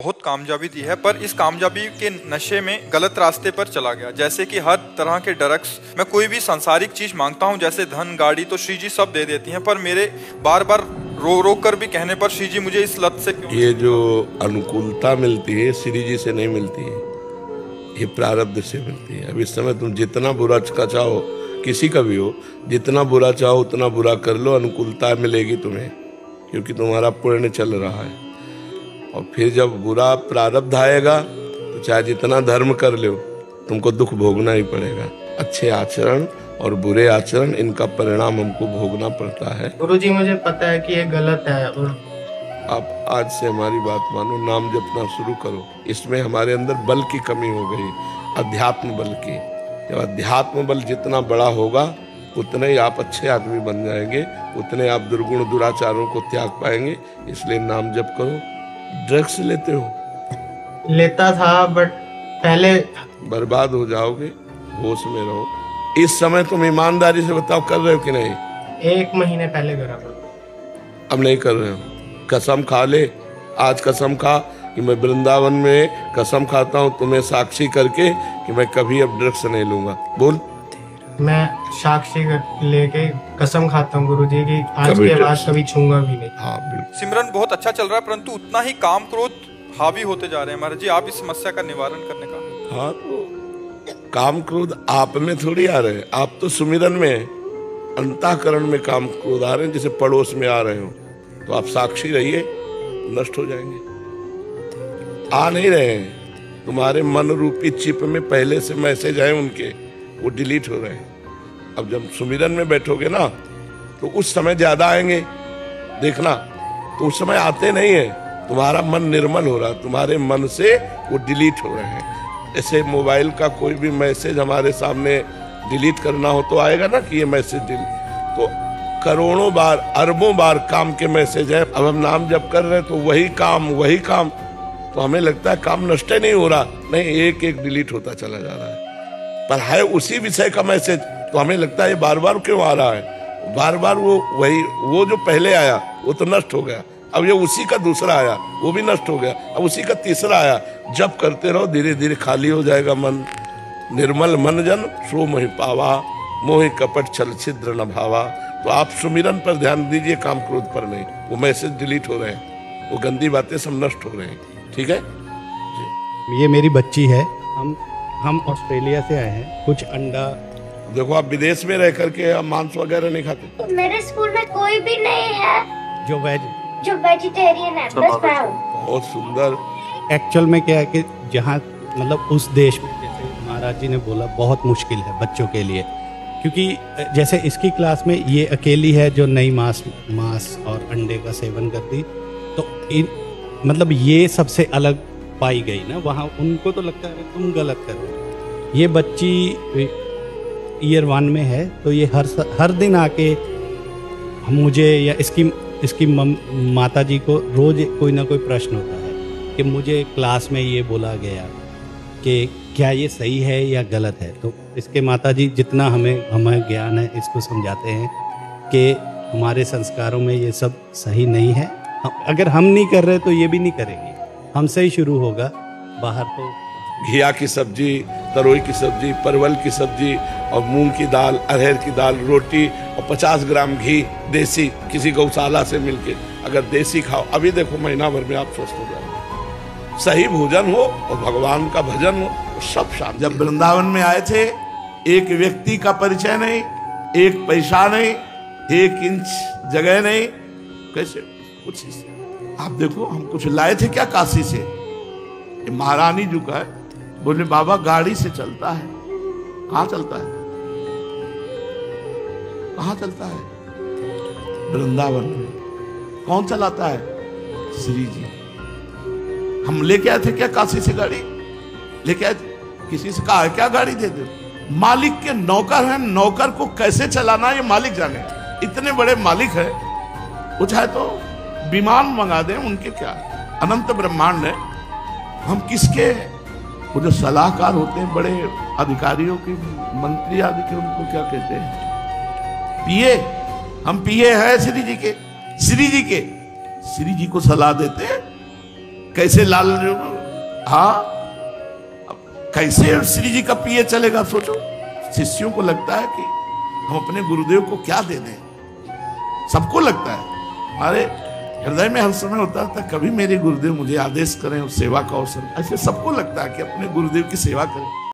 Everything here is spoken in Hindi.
बहुत कामयाबी दी है, पर इस कामयाबी के नशे में गलत रास्ते पर चला गया। जैसे कि हर तरह के ड्रग्स, मैं कोई भी सांसारिक चीज मांगता हूँ जैसे धन गाड़ी तो श्री जी सब दे देती हैं, पर मेरे बार बार रो कर भी कहने पर श्री जी मुझे इस लत से क्यों? ये जो अनुकूलता मिलती है श्री जी से नहीं मिलती है, ये प्रारब्ध से मिलती है। अब इस समय तुम जितना बुरा चाहो, किसी का भी हो, जितना बुरा चाहो उतना बुरा कर लो, अनुकूलता मिलेगी तुम्हें, क्योंकि तुम्हारा पुण्य चल रहा है। और फिर जब बुरा प्रारब्ध आएगा तो चाहे जितना धर्म कर लो, तुमको दुख भोगना ही पड़ेगा। अच्छे आचरण और बुरे आचरण, इनका परिणाम हमको भोगना पड़ता है। गुरुजी मुझे पता है कि ये गलत है, और आप आज से हमारी बात मानो, नाम जपना शुरू करो। इसमें हमारे अंदर बल की कमी हो गई, अध्यात्म बल की। जब अध्यात्म बल जितना बड़ा होगा उतने ही आप अच्छे आदमी बन जाएंगे, उतने आप दुर्गुण दुराचारों को त्याग पाएंगे। इसलिए नाम जप करो। ड्रग्स लेते हो? लेता था, बट पहले बर्बाद हो जाओगे, होश में रहो। इस समय तुम ईमानदारी से बताओ, कर रहे हो कि नहीं? 1 महीने पहले करा था। अब नहीं कर रहे हो? कसम खा ले, आज कसम खा कि मैं वृंदावन में कसम खाता हूँ तुम्हें साक्षी करके कि मैं कभी अब ड्रग्स नहीं लूंगा। बोल। मैं साक्षी लेके कसम खाता हूँ गुरुजी की आज के बाद कभी छूंगा भी नहीं। हाँ बिल्कुल। सिमरन बहुत अच्छा चल रहा है, परंतु उतना ही काम क्रोध हावी होते जा रहे हैं। महाराज जी, आप इस समस्या का निवारण करने का। हाँ, तो काम क्रोध आप में थोड़ी आ रहे हैं, आप तो सुमिरन में, अंतःकरण में काम क्रोध आ रहे हैं, जैसे पड़ोस में आ रहे हो। तो आप साक्षी रहिए, नष्ट हो जाएंगे। आ नहीं रहे हैं, तुम्हारे मन रूपी चिप में पहले से मैसेज आए उनके, वो डिलीट हो रहे हैं। अब जब सुमिरन में बैठोगे ना तो उस समय ज्यादा आएंगे, देखना। तो उस समय आते नहीं है, तुम्हारा मन निर्मल हो रहा, तुम्हारे मन से वो डिलीट हो रहे हैं। जैसे मोबाइल का कोई भी मैसेज हमारे सामने डिलीट करना हो तो आएगा ना कि ये मैसेज डिलीट। तो करोड़ों बार, अरबों बार काम के मैसेज है। अब हम नाम जप कर रहे हैं तो वही काम, तो हमें लगता है काम नष्ट नहीं हो रहा, नहीं, एक एक डिलीट होता चला जा रहा है। पर है उसी विषय का मैसेज, तो हमें लगता है ये बार बार क्यों आ रहा है, बार बार वो जो पहले आया वो तो नष्ट हो गया, अब ये उसी का दूसरा आया वो भी नष्ट हो गया, अब उसी का तीसरा आया। जब करते रहो धीरे धीरे खाली हो जाएगा मन। निर्मल मन जन सो मोहि पावा, मोहि कपट छल छिद्र न भावा। तो आप सुमिरन पर ध्यान दीजिए, काम क्रोध पर नहीं। वो मैसेज डिलीट हो रहे हैं, वो गंदी बातें सब नष्ट हो रहे हैं। ठीक है जी। ये मेरी बच्ची है, हम ऑस्ट्रेलिया से आए हैं। कुछ अंडा, देखो आप विदेश में रह करके आप मांस वगैरह नहीं खाते? मेरे स्कूल में कोई भी नहीं है जो वेजिटेरियन है, बस मैं हूँ। बहुत सुंदर। एक्चुअल में क्या है कि जहाँ मतलब उस देश में, जैसे महाराज जी ने बोला, बहुत मुश्किल है बच्चों के लिए, क्योंकि जैसे इसकी क्लास में ये अकेली है जो नई मांस और अंडे का सेवन करती, तो मतलब ये सबसे अलग पाई गई ना। वहाँ उनको तो लगता है तुम गलत कर रहे हो। ये बच्ची ईयर 1 में है, तो ये हर दिन आके मुझे या इसकी माता जी को रोज कोई ना कोई प्रश्न होता है कि मुझे क्लास में ये बोला गया कि क्या ये सही है या गलत है। तो इसके माता जी जितना हमें ज्ञान है इसको समझाते हैं कि हमारे संस्कारों में ये सब सही नहीं है। अगर हम नहीं कर रहे तो ये भी नहीं करेंगे, हमसे ही शुरू होगा। बाहर तो घिया की सब्जी, तरोई की सब्जी, परवल की सब्जी और मूंग की दाल, अरहर की दाल, रोटी और 50 ग्राम घी देसी, किसी गौशाला से मिलके अगर देसी खाओ, अभी देखो महीना भर में आप स्वस्थ हो जाओगे। सही भोजन हो और भगवान का भजन हो, सब शांति। जब वृंदावन में आए थे, एक व्यक्ति का परिचय नहीं, एक पैसा नहीं, 1 इंच जगह नहीं, कैसे कुछ। आप देखो हम कुछ लाए थे क्या काशी से, ये महारानी जी का है। बोले बाबा गाड़ी से चलता है। कहाँ चलता है, कहाँ चलता है? वृंदावन में। कौन चलाता है? श्री जी। हम लेके आए थे क्या काशी से गाड़ी? लेके आए थे? किसी से कहा है क्या गाड़ी दे दो? मालिक के नौकर हैं, नौकर को कैसे चलाना ये मालिक जाने। इतने बड़े मालिक है, वो चाहे तो विमान मंगा दें, उनके क्या, अनंत ब्रह्मांड है। हम किसके, वो जो सलाहकार होते हैं बड़े अधिकारियों के, मंत्री आदि के, उनको क्या कहते हैं, पीए। हम पीए हैं श्री जी के। श्री जी को सलाह देते हैं कैसे लाल, हाँ कैसे श्री जी का पिए चलेगा। सोचो, शिष्यों को लगता है कि हम अपने गुरुदेव को क्या दे दें, सबको लगता है। हमारे हृदय में हर समय होता था कभी मेरे गुरुदेव मुझे आदेश करें उस सेवा का अवसर, ऐसे सबको लगता है कि अपने गुरुदेव की सेवा करें।